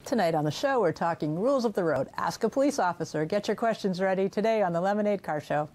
Tonight on the show, we're talking rules of the road. Ask a police officer. Get your questions ready today on the Lemonade Car Show.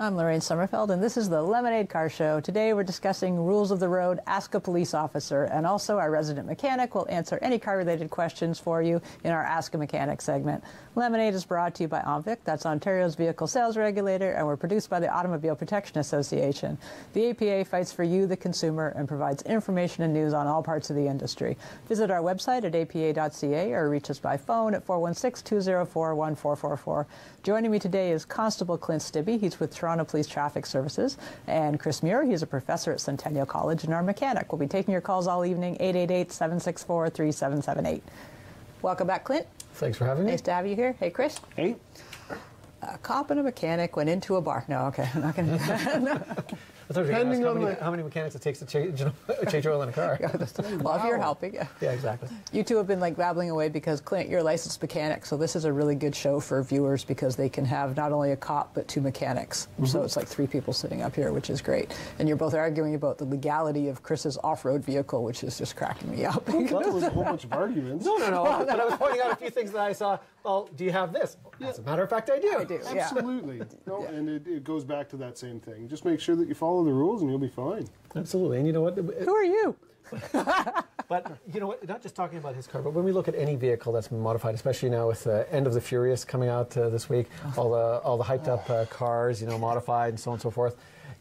I'm Lorraine Sommerfeld, and this is the Lemonade Car Show. Today we're discussing rules of the road, ask a police officer, and also our resident mechanic will answer any car-related questions for you in our Ask a Mechanic segment. Lemonade is brought to you by OMVIC, that's Ontario's vehicle sales regulator, and we're produced by the Automobile Protection Association. The APA fights for you, the consumer, and provides information and news on all parts of the industry. Visit our website at apa.ca or reach us by phone at 416-204-1444. Joining me today is Constable Clint Stibbe. He's with Toronto Police Traffic Services. And Chris Muir, he's a professor at Centennial College and our mechanic. We'll be taking your calls all evening, 888-764-3778. Welcome back, Clint. Thanks for having me. Nice to have you here. Hey, Chris. Hey. A cop and a mechanic went into a bar. No, okay, I'm not going to do that. No. Depending on how many mechanics it takes to change oil in a car. Well, if you're helping. Yeah, exactly. You two have been like babbling away because, Clint, you're a licensed mechanic, so this is a really good show for viewers because they can have not only a cop but two mechanics. Mm-hmm. So it's like three people sitting up here, which is great. And you're both arguing about the legality of Chris's off-road vehicle, which is just cracking me up. That was a whole bunch of arguments. No. But I was pointing out a few things that I saw. Well, do you have this? Yeah. As a matter of fact, I do. I do. Absolutely. Yeah. No, and it goes back to that same thing. Just make sure that you follow the rules and you'll be fine. Absolutely. And you know what? Who are you? But you know what? Not just talking about his car, but when we look at any vehicle that's been modified, especially now with End of the Furious coming out this week, all the hyped up cars, modified and so on and so forth.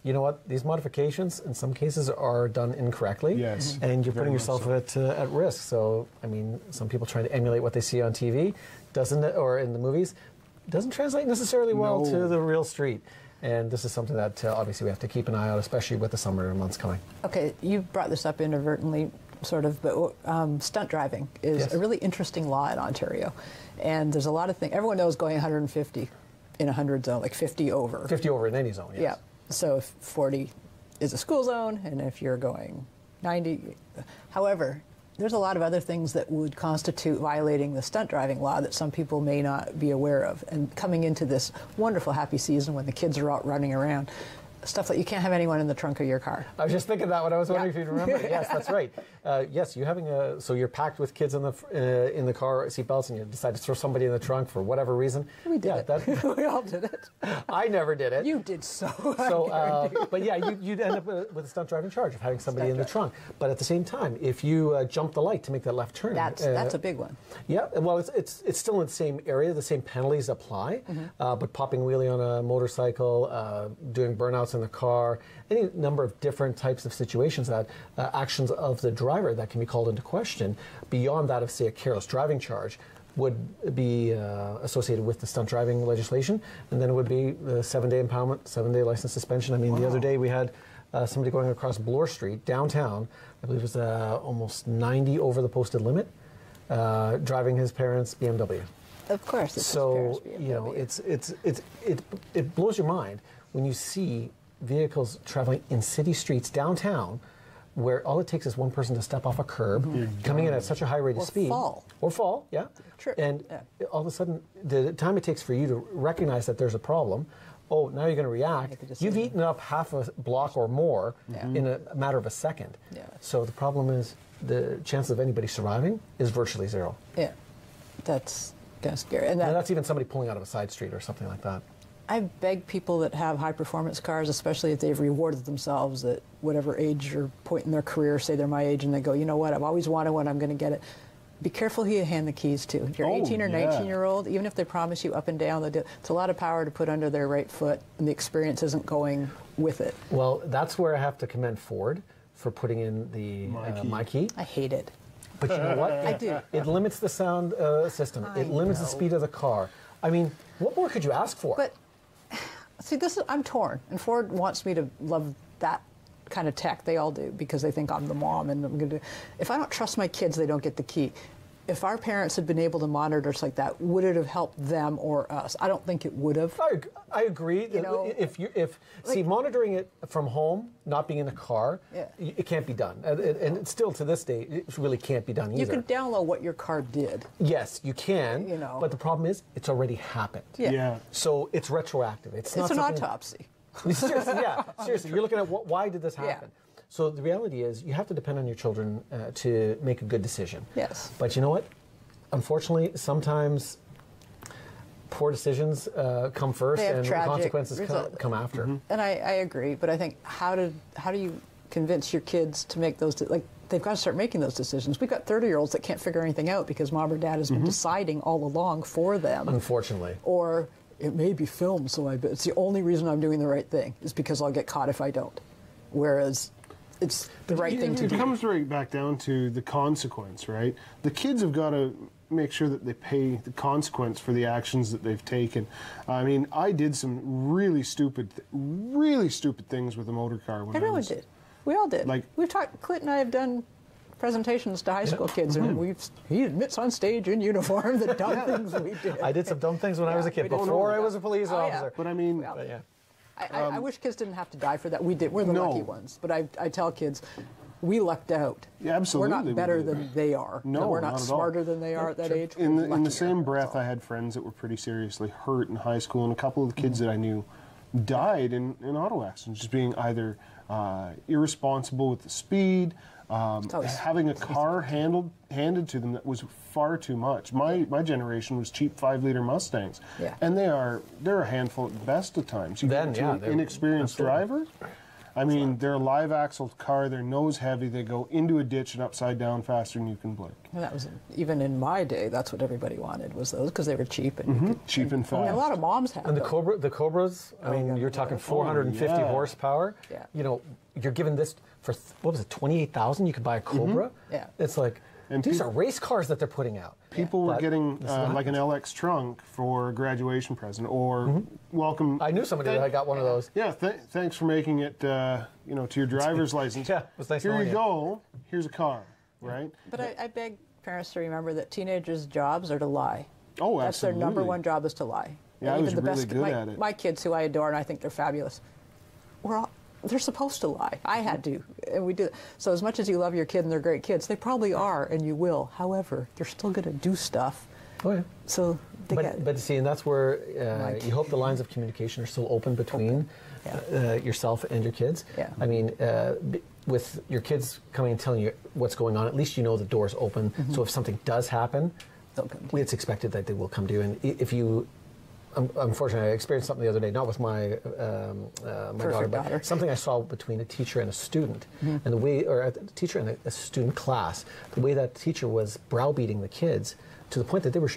You know what? These modifications, in some cases, are done incorrectly. Yes. And you're putting yourself at risk. So, I mean, some people trying to emulate what they see on TV, or in the movies, doesn't translate necessarily well to the real street. And this is something that obviously we have to keep an eye out, especially with the summer months coming. Okay, you brought this up inadvertently, sort of, but stunt driving is a really interesting law in Ontario. And there's a lot of things. Everyone knows going 150 in a 100 zone, like 50 over. 50 over in any zone, yes. Yeah. So if 40 is a school zone, and if you're going 90. However, there's a lot of other things that would constitute violating the stunt driving law that some people may not be aware of. And coming into this wonderful happy season when the kids are out running around, stuff like you can't have anyone in the trunk of your car. I was just thinking that when I was wondering if you'd remember. Yes, that's right. Yes, you having so you're packed with kids in the car seatbelts, and you decide to throw somebody in the trunk for whatever reason. We did it. We all did it. I never did it. You did so. But yeah, you'd end up with a stunt driving charge of having somebody in the trunk. But at the same time, if you jump the light to make that left turn, that's a big one. Yeah, well, it's still in the same area. The same penalties apply. Mm-hmm. But popping wheelie on a motorcycle, doing burnouts in the car, any number of different types of situations that actions of the driver that can be called into question beyond that of, say, a careless driving charge would be associated with the stunt driving legislation, and then it would be the 7-day impoundment, 7-day license suspension. I mean, the other day we had somebody going across Bloor Street downtown. I believe it was almost 90 over the posted limit, driving his parents' BMW. Of course. So it blows your mind when you see vehicles traveling in city streets downtown where all it takes is one person to step off a curb, coming in at such a high rate of speed. Or fall, yeah. True. And all of a sudden, the time it takes for you to recognize that there's a problem, now you're going to react. You've eaten up half a block or more in a matter of a second. Yeah. So the problem is the chance of anybody surviving is virtually zero. Yeah, that's kind of scary. And that's even somebody pulling out of a side street or something like that. I beg people that have high-performance cars, especially if they've rewarded themselves at whatever age or point in their career, say they're my age, and they go, you know what, I've always wanted one, I'm going to get it. Be careful who you hand the keys to. If you're 18 or 19-year-old, even if they promise you up and down, it's a lot of power to put under their right foot, and the experience isn't going with it. Well, that's where I have to commend Ford for putting in the My Key. I hate it. But you know what? I do. It limits the sound system. It limits the speed of the car. I mean, what more could you ask for? But see, I'm torn, and Ford wants me to love that kind of tech. They all do because they think I'm the mom, and I'm going to. If I don't trust my kids, they don't get the key. if our parents had been able to monitor us like that, would it have helped them or us? I don't think it would have. I agree. You know, See, monitoring it from home, not being in a car, Yeah. it can't be done. And still to this day, it really can't be done either. You could download what your car did. Yes, you can. You know. But the problem is, it's already happened. Yeah. So it's retroactive. It's not It's an something- autopsy. Seriously, yeah. Seriously, you're looking at why did this happen? Yeah. So the reality is, you have to depend on your children to make a good decision. Yes. But you know what? Unfortunately, sometimes poor decisions come first, They have and tragic consequences results. come after. And I agree, but I think how do you convince your kids to make those, like, they've got to start making those decisions. We've got 30-year-olds that can't figure anything out because mom or dad has been deciding all along for them. Unfortunately. Or it may be filmed, so it's the only reason I'm doing the right thing is because I'll get caught if I don't. Whereas it's the right thing to It do. comes right back down to the consequence, right? The kids have got to make sure that they pay the consequence for the actions that they've taken. I mean, I did some really stupid things with a motor car when Everyone did. We all did. Like- We've talked. Clint and I have done presentations to high school kids, and he admits on stage in uniform the dumb things we did. I did some dumb things when I was a kid, we did. before I was a police Oh, yeah. officer. But I mean, Well, But yeah. I wish kids didn't have to die for that. We did. We're the No. lucky ones. But I tell kids, we lucked out. Yeah, absolutely We're we not better did. than they are. No, we're not not at all. smarter than they are at that age. in We're the luckier, same breath, that's all. I had friends that were pretty seriously hurt in high school, and a couple of the kids that I knew died in auto accidents, just being either irresponsible with the speed, always- having a car handed to them that was far too much. My generation was cheap 5-liter Mustangs, Yeah. and they're a handful at best at times. You Then, get to yeah, an they're- inexperienced absolutely. driver. I mean, they're a live axle car, they're nose heavy, they go into a ditch and upside down faster than you can blink. And that was even in my day. That's what everybody wanted was those because they were cheap and you could, Cheap and I mean, a fast. lot of moms had And the them. the Cobras, I mean, yeah, you're yeah. talking 450 yeah. horsepower. Yeah. You know, you're given this for, what was it, 28,000? You could buy a Cobra? Yeah. It's like, And these peop- are race cars that they're putting out. People were But getting this is what like an happens. LX trunk for a graduation present, or welcome. I knew somebody that got one of those. Yeah, thanks for making it. To your driver's license. Yeah, it was nice Here knowing you you. go. Here's a car, right? But I beg parents to remember that teenagers' jobs are to lie. Oh, That's their number absolutely. one job is to lie. Yeah, I And was even the really best, good my, at it. My kids, who I adore and I think they're fabulous, they're supposed to lie. I had to, and we do. So as much as you love your kid and they're great kids, they probably are, and you will. However, they're still going to do stuff. Oh, yeah. So they get. But see, and that's where Right. you hope the lines of communication are still open between yourself and your kids. Yeah. I mean, with your kids coming and telling you what's going on, at least you know the door's open. So if something does happen, They'll come to you. it's expected that they will come to you. And if you, unfortunately, I experienced something the other day, not with my daughter, but daughter. something I saw between a teacher and a student, and the way, or a teacher and a student class, the way that teacher was browbeating the kids to the point that they were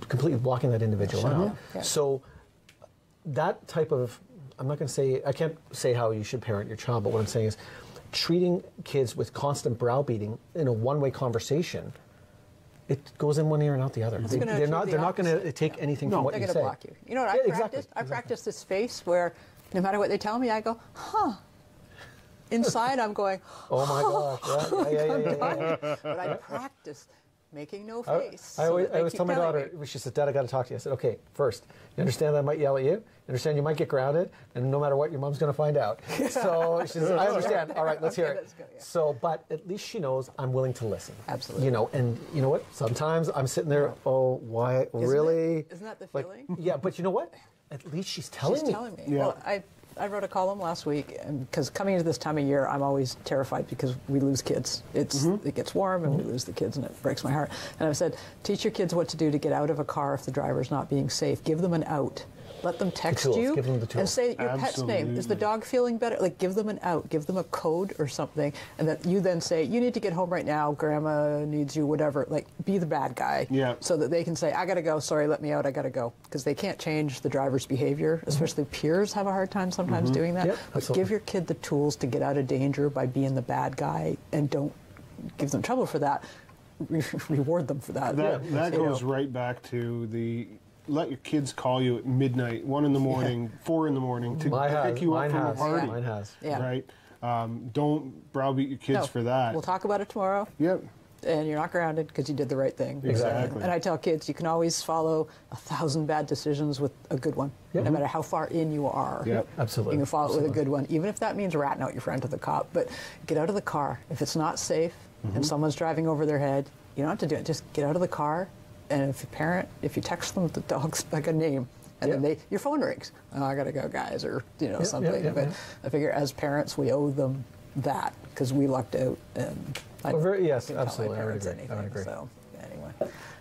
completely blocking that individual out. Yeah. So that type of, I'm not going to say, I can't say how you should parent your child, but what I'm saying is treating kids with constant browbeating in a one-way conversation, it goes in one ear and out the other. gonna They're achieve not. the They're not going to opposite. take anything from what They're you going to say. block you. You know what I Yeah, practiced? exactly, I practiced this face where no matter what they tell me, I go, huh. Inside, I'm going, Oh my gosh! Yeah. but I practice making no face. I so always, that they I always keep tell my telling daughter, me. she says, "Dad, I got to talk to you." I said, "Okay, first, you understand that I might yell at you. You understand you might get grounded, and no matter what, your mom's going to find out." So she says, "I understand. All right, let's hear Okay, it." let's go, yeah. So, but at least she knows I'm willing to listen. Absolutely. You know, and you know what? Sometimes I'm sitting there. Oh, why? Really? Isn't that the Like, feeling? yeah, but you know what? At least she's telling She's me. telling me. Yeah. Well, I wrote a column last week, because coming into this time of year, I'm always terrified because we lose kids. It gets warm and we lose the kids, and it breaks my heart. And I said, teach your kids what to do to get out of a car if the driver's not being safe. Give them an out. Let them text tools. you Give them the and tools. say your pet's name. Is the Absolutely. dog feeling better? Like, give them an out. Give them a code or something, and that you then say, you need to get home right now. Grandma needs you. Whatever. Like, be the bad guy. Yeah. So that they can say, I gotta go. Sorry, let me out. I gotta go. Because they can't change the driver's behavior. Especially peers have a hard time sometimes doing that. Yep, But absolutely. give your kid the tools to get out of danger by being the bad guy, and don't give them trouble for that. Reward them for that. That You goes know. right back to the let your kids call you at midnight, 1 in the morning, 4 in the morning to Mine has. pick you Mine up from has. a party. Mine has. Yeah. Right? Don't browbeat your kids No, for that. We'll talk about it tomorrow. Yep. and you're not grounded because you did the right thing. Exactly. And I tell kids, you can always follow 1,000 bad decisions with a good one, no matter how far in you are. Yep. Absolutely. You can follow it with a good one, even if that means ratting out your friend to the cop. But get out of the car. If it's not safe and someone's driving over their head, you don't have to do it. Just get out of the car, and if you text them the dog's like a name, and then your phone rings. Oh, I gotta go, guys, or something. But I figure as parents, we owe them that because we lucked out. And yes, I absolutely. I would agree. Anything, I would agree. So anyway.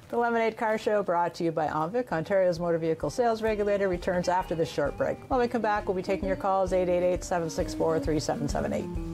The Lemonade Car Show brought to you by OMVIC, Ontario's motor vehicle sales regulator, returns after this short break. When we come back, we'll be taking your calls, 888-764-3778.